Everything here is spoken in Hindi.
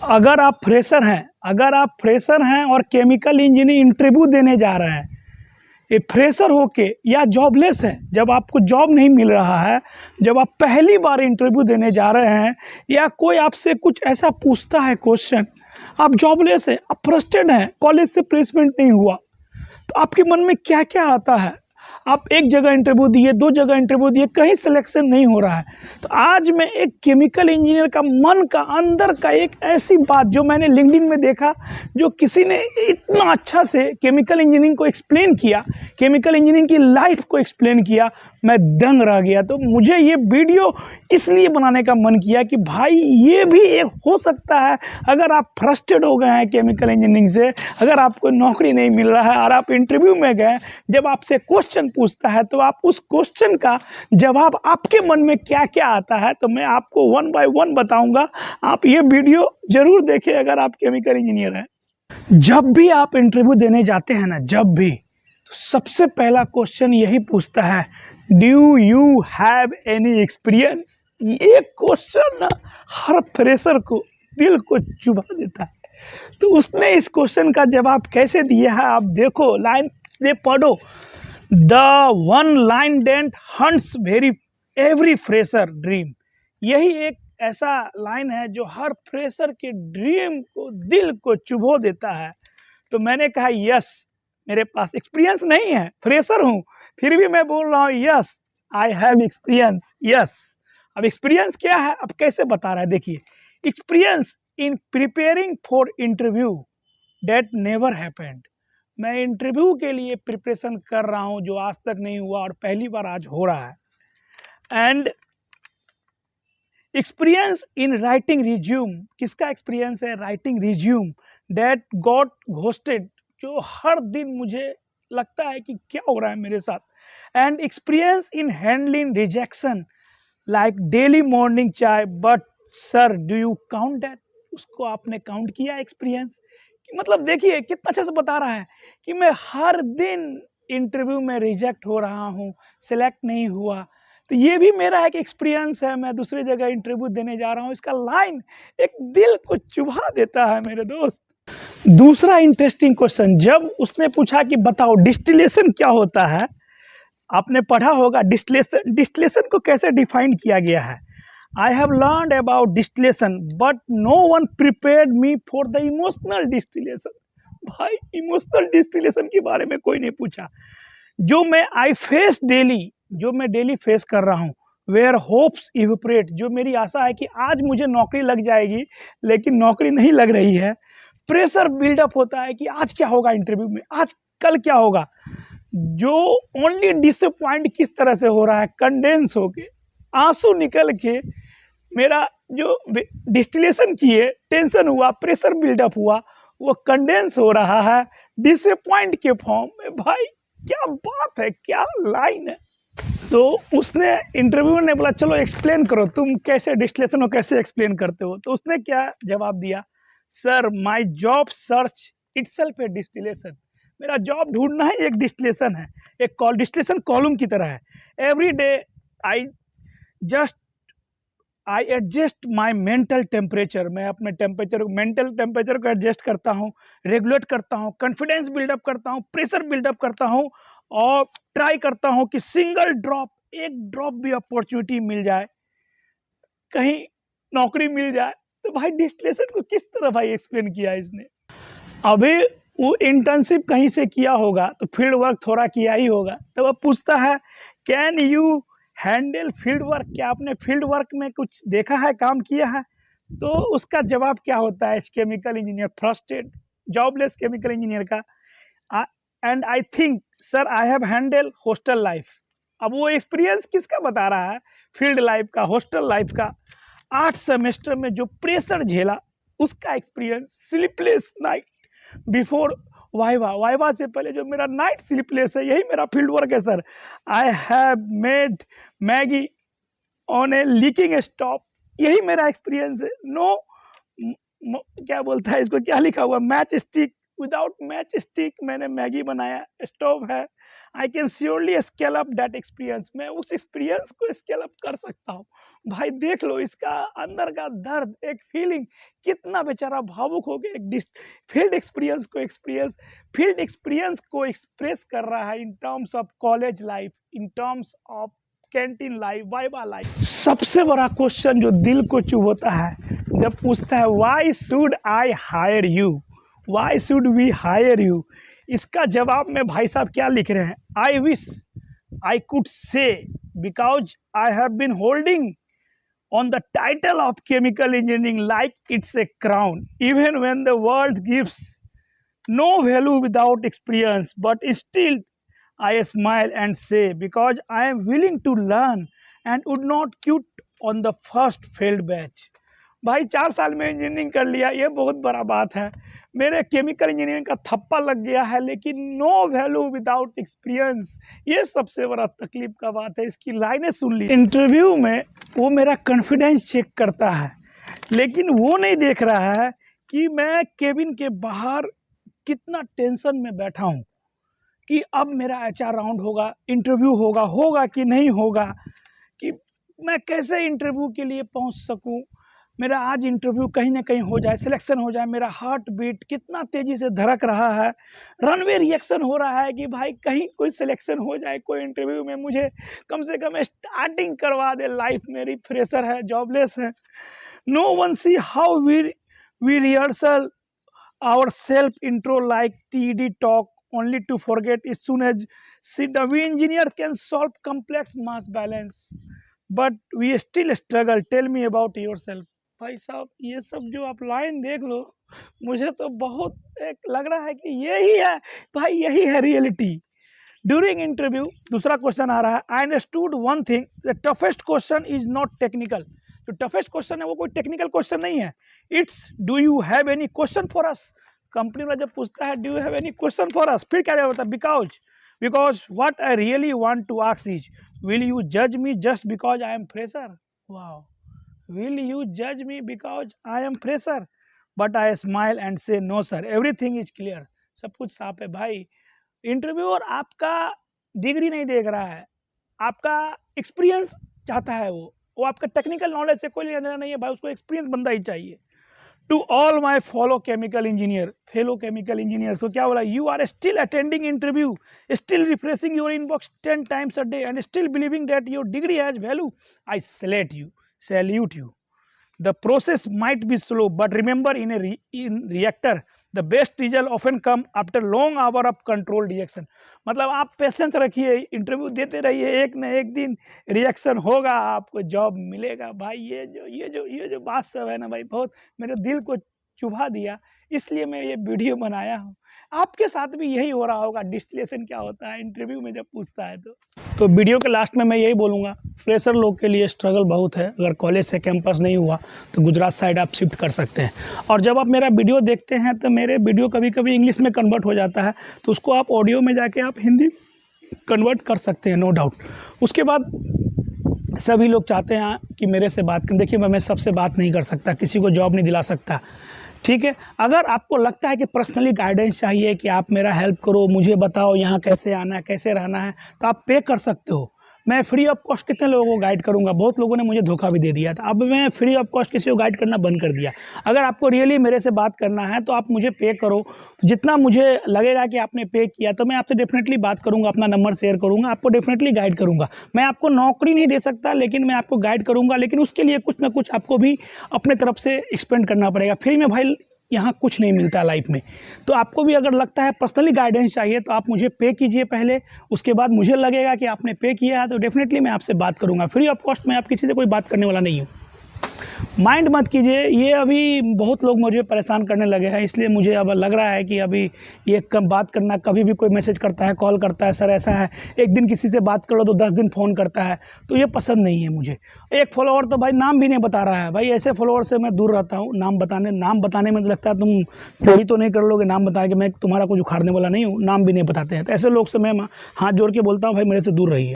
अगर आप फ्रेशर हैं और केमिकल इंजीनियरिंग इंटरव्यू देने जा रहे हैं, ये फ्रेशर होके या जॉबलेस हैं, जब आपको जॉब नहीं मिल रहा है, जब आप पहली बार इंटरव्यू देने जा रहे हैं, या कोई आपसे कुछ ऐसा पूछता है क्वेश्चन, आप जॉबलेस हैं, आप फ्रस्ट्रेटेड हैं, कॉलेज से प्लेसमेंट नहीं हुआ, तो आपके मन में क्या क्या आता है? आप एक जगह इंटरव्यू दिए, 2 जगह इंटरव्यू दिए, कहीं सिलेक्शन नहीं हो रहा है। तो आज मैं एक केमिकल इंजीनियर का मन का अंदर का एक ऐसी बात जो मैंने लिंक्डइन में देखा, जो किसी ने इतना अच्छा से केमिकल इंजीनियरिंग को एक्सप्लेन किया, केमिकल इंजीनियरिंग की लाइफ को एक्सप्लेन किया, मैं दंग रह गया। तो मुझे ये वीडियो इसलिए बनाने का मन किया कि भाई ये भी एक हो सकता है। अगर आप फ्रस्ट्रेटेड हो गए हैं केमिकल इंजीनियरिंग से, अगर आपको नौकरी नहीं मिल रहा है और आप इंटरव्यू में गए, जब आपसे क्वेश्चन पूछता है तो आप उस क्वेश्चन का जवाब आपके मन में क्या क्या आता है, तो मैं आपको 1 बाय 1 बताऊंगा। आप ये वीडियो जरूर देखें अगर आप केमिकल इंजीनियर हैं। जब भी आप इंटरव्यू देने जाते हैं ना, जब भी, तो सबसे पहला क्वेश्चन यही पूछता है, do you have any experience. ये क्वेश्चन ना हर फ्रेशर को दिल को चुभा देता है। तो उसने इस क्वेश्चन का जवाब कैसे दिया है, आप देखो, लाइन दे पढ़ो। द वन लाइन डेंट हंट्स एवरी फ्रेशर ड्रीम। यही एक ऐसा लाइन है जो हर फ्रेशर के ड्रीम को, दिल को चुभो देता है। तो मैंने कहा यस, मेरे पास एक्सपीरियंस नहीं है, फ्रेशर हूँ, फिर भी मैं बोल रहा हूँ yes I have experience. Yes, अब एक्सपीरियंस क्या है, अब कैसे बता रहा है, देखिए। Experience in preparing for interview that never happened. मैं इंटरव्यू के लिए प्रिपरेशन कर रहा हूँ जो आज तक नहीं हुआ और पहली बार आज हो रहा है। And experience in writing resume. किसका एक्सपीरियंस है? Writing resume that got ghosted, जो हर दिन मुझे लगता है कि क्या हो रहा है मेरे साथ। And experience in handling rejection like daily morning chai, but sir do you count that. उसको आपने काउंट किया एक्सपीरियंस? मतलब देखिए कितना अच्छे से बता रहा है कि मैं हर दिन इंटरव्यू में रिजेक्ट हो रहा हूँ, सिलेक्ट नहीं हुआ, तो ये भी मेरा एक एक्सपीरियंस है, मैं दूसरी जगह इंटरव्यू देने जा रहा हूँ। इसका लाइन एक दिल को चुभा देता है मेरे दोस्त। दूसरा इंटरेस्टिंग क्वेश्चन, जब उसने पूछा कि बताओ डिस्टिलेशन क्या होता है, आपने पढ़ा होगा डिस्टिलेशन को कैसे डिफाइन किया गया है। I have learned about distillation but no one prepared me for the emotional distillation. भाई इमोशनल डिस्टिलेशन के बारे में कोई नहीं पूछा, जो मैं डेली फेस कर रहा हूँ। वेयर होप्स इवेपोरेट, जो मेरी आशा है कि आज मुझे नौकरी लग जाएगी, लेकिन नौकरी नहीं लग रही है। प्रेशर बिल्डअप होता है कि आज क्या होगा इंटरव्यू में, आज कल क्या होगा। जो ओनली डिसअपॉइंट किस तरह से हो रहा है, कंडेंस होके, आंसू निकल के, मेरा जो डिस्टिलेशन किए, टेंशन हुआ, प्रेशर बिल्डअप हुआ, वो कंडेंस हो रहा है डिसअपॉइंट के फॉर्म में। भाई क्या बात है, क्या लाइन है। तो उसने इंटरव्यू ने बोला चलो एक्सप्लेन करो, तुम कैसे डिस्टिलेशन को कैसे एक्सप्लेन करते हो। तो उसने क्या जवाब दिया, sir my job search itself A distillation. मेरा जॉब ढूंढना ही एक डिस्टिलेशन है, एक डिस्टिलेशन कॉलम की तरह है। Every day I adjust my mental temperature. मैं अपने मेंटल टेम्परेचर को एडजस्ट करता हूँ, रेगुलेट करता हूँ, कॉन्फिडेंस बिल्डअप करता हूँ, प्रेशर बिल्डअप करता हूँ, और ट्राई करता हूँ कि एक ड्रॉप भी अपॉर्चुनिटी मिल जाए, कहीं नौकरी मिल जाए। तो भाई डिस्टिलेशन को किस तरह भाई एक्सप्लेन किया इसने। अभी वो इंटर्नशिप कहीं से किया होगा, तो फील्ड वर्क थोड़ा किया ही होगा। तो वह पूछता है can you handle field work, क्या आपने फील्ड वर्क में कुछ देखा है, काम किया है। तो उसका जवाब क्या होता है, इस chemical engineer, frustrated jobless chemical engineer का, and I think sir I have handle hostel life. अब वो एक्सपीरियंस किसका बता रहा है, फील्ड लाइफ का, हॉस्टल लाइफ का। 8 सेमेस्टर में जो प्रेशर झेला उसका experience, sleepless night before viva से पहले जो मेरा नाइट स्लीपलेस है, यही मेरा फील्ड वर्क है sir. I have made Maggi on a leaking stove, यही मेरा एक्सपीरियंस है। क्या बोलता है इसको, क्या लिखा हुआ, match stick without match stick मैंने मैगी बनाया, स्टोव है। I can surely scale up that experience, मैं उस एक्सपीरियंस को स्केल अप कर सकता हूँ। भाई देख लो इसका अंदर का दर्द, एक फीलिंग, कितना बेचारा भावुक हो गया। एक फील्ड एक्सपीरियंस को एक्सप्रेस कर रहा है in terms of college life, in terms of canteen life, viva life. सबसे बड़ा क्वेश्चन जो दिल को चुभोता है जब पूछता है why should I hire you, why should we hire you, इसका जवाब में भाई साहब क्या लिख रहे हैं, I wish I could say because I have been holding on the title of chemical engineering like it's a crown, even when the world gives no value without experience, but still I smile and say because I am willing to learn and would not quit on the first failed batch। भाई 4 साल में इंजीनियरिंग कर लिया, ये बहुत बड़ा बात है। मेरे केमिकल इंजीनियरिंग का थप्पा लग गया है, लेकिन नो वैल्यू विदाउट एक्सपीरियंस, ये सबसे बड़ा तकलीफ का बात है। इसकी लाइनें सुन ली। इंटरव्यू में वो मेरा कॉन्फिडेंस चेक करता है, लेकिन वो नहीं देख रहा है कि मैं केबिन के बाहर कितना टेंशन में बैठा हूँ कि अब मेरा HR राउंड होगा, इंटरव्यू होगा कि नहीं होगा, कि मैं कैसे इंटरव्यू के लिए पहुँच सकूँ, मेरा आज इंटरव्यू कहीं ना कहीं हो जाए, सिलेक्शन हो जाए, मेरा हार्ट बीट कितना तेज़ी से धड़क रहा है, रनवे रिएक्शन हो रहा है कि भाई कहीं कोई सिलेक्शन हो जाए, कोई इंटरव्यू में मुझे कम से कम स्टार्टिंग करवा दे। लाइफ मेरी फ्रेशर है, जॉबलेस है। No one see how we rehearsal our self intro like TED talk only to forget as soon as sit down। We engineer can solve complex mass balance but we still struggle, tell me about yourself। भाई साहब ये सब जो आप लाइन देख लो, मुझे तो बहुत एक लग रहा है कि यही है भाई, यही है रियलिटी। ड्यूरिंग इंटरव्यू दूसरा क्वेश्चन आ रहा है, I understood one thing, the toughest question is not technical. जो टफेस्ट क्वेश्चन है वो कोई टेक्निकल क्वेश्चन नहीं है, it's do you have any question for us. Company वाला जब पूछता है do you have any question for us, फिर क्या होता है, because what I really want to ask is will you जज me just because I am fresher. Wow, will you judge me because I am fresher? But I smile and say no sir, everything is clear। सब कुछ साफ है भाई। इंटरव्यूअर आपका डिग्री नहीं देख रहा है, आपका एक्सपीरियंस चाहता है। वो आपका टेक्निकल नॉलेज से कोई लेना देना नहीं है भाई, उसको एक्सपीरियंस बंदा ही चाहिए। To all my fellow chemical engineer so क्या बोला, you are still attending interview, still refreshing your inbox 10 times a day and still believing that your degree has value, I salute you। The process might be slow, but remember in reactor the best result often come after long hour of controlled reaction। मतलब आप पेशेंस रखिए, इंटरव्यू देते रहिए, एक न एक दिन रिएक्शन होगा, आपको जॉब मिलेगा। भाई ये जो बात सब है ना भाई, बहुत मेरे दिल को चुभा दिया, इसलिए मैं ये वीडियो बनाया हूँ। आपके साथ भी यही हो रहा होगा, डिस्टिलेशन क्या होता है इंटरव्यू में जब पूछता है तो वीडियो के लास्ट में मैं यही बोलूँगा, फ्रेशर लोग के लिए स्ट्रगल बहुत है। अगर कॉलेज से कैंपस नहीं हुआ तो गुजरात साइड आप शिफ्ट कर सकते हैं। और जब आप मेरा वीडियो देखते हैं तो मेरे वीडियो कभी कभी इंग्लिश में कन्वर्ट हो जाता है, तो उसको आप ऑडियो में जाके आप हिंदी कन्वर्ट कर सकते हैं, नो डाउट। उसके बाद सभी लोग चाहते हैं कि मेरे से बात करें। देखिए मैं सबसे बात नहीं कर सकता, किसी को जॉब नहीं दिला सकता, ठीक है। अगर आपको लगता है कि पर्सनली गाइडेंस चाहिए कि आप मेरा हेल्प करो, मुझे बताओ यहाँ कैसे आना है, कैसे रहना है, तो आप पे कर सकते हो। मैं फ्री ऑफ कॉस्ट कितने लोगों को गाइड करूँगा, बहुत लोगों ने मुझे धोखा भी दे दिया था। अब मैं फ्री ऑफ कॉस्ट किसी को गाइड करना बंद कर दिया। अगर आपको रियली मेरे से बात करना है तो आप मुझे पे करो, जितना मुझे लगेगा कि आपने पे किया तो मैं आपसे डेफिनेटली बात करूँगा, अपना नंबर शेयर करूँगा, आपको डेफिनेटली गाइड करूँगा। मैं आपको नौकरी नहीं दे सकता, लेकिन मैं आपको गाइड करूँगा, लेकिन उसके लिए कुछ ना कुछ आपको भी अपने तरफ से एक्सपेंड करना पड़ेगा। फ्री में भाई यहाँ कुछ नहीं मिलता लाइफ में। तो आपको भी अगर लगता है पर्सनली गाइडेंस चाहिए तो आप मुझे पे कीजिए पहले, उसके बाद मुझे लगेगा कि आपने पे किया है तो डेफिनेटली मैं आपसे बात करूँगा। फ्री ऑफ कॉस्ट में आप किसी से कोई बात करने वाला नहीं हूँ, माइंड मत कीजिए। ये अभी बहुत लोग मुझे परेशान करने लगे हैं, इसलिए मुझे अब लग रहा है कि अभी ये कम बात करना, कभी भी कोई मैसेज करता है, कॉल करता है, सर ऐसा है, एक दिन किसी से बात कर लो तो 10 दिन फ़ोन करता है, तो ये पसंद नहीं है मुझे। एक फॉलोअर तो भाई नाम भी नहीं बता रहा है, भाई ऐसे फॉलोअर से मैं दूर रहता हूँ। नाम बताने में तो लगता है तुम पूरी तो नहीं कर लोगे, नाम बता के मैं तुम्हारा कुछ उखाड़ने वाला नहीं हूँ, नाम भी नहीं बताते हैं। तो ऐसे लोग से मैं हाथ जोड़ के बोलता हूँ भाई मेरे से दूर रहिए।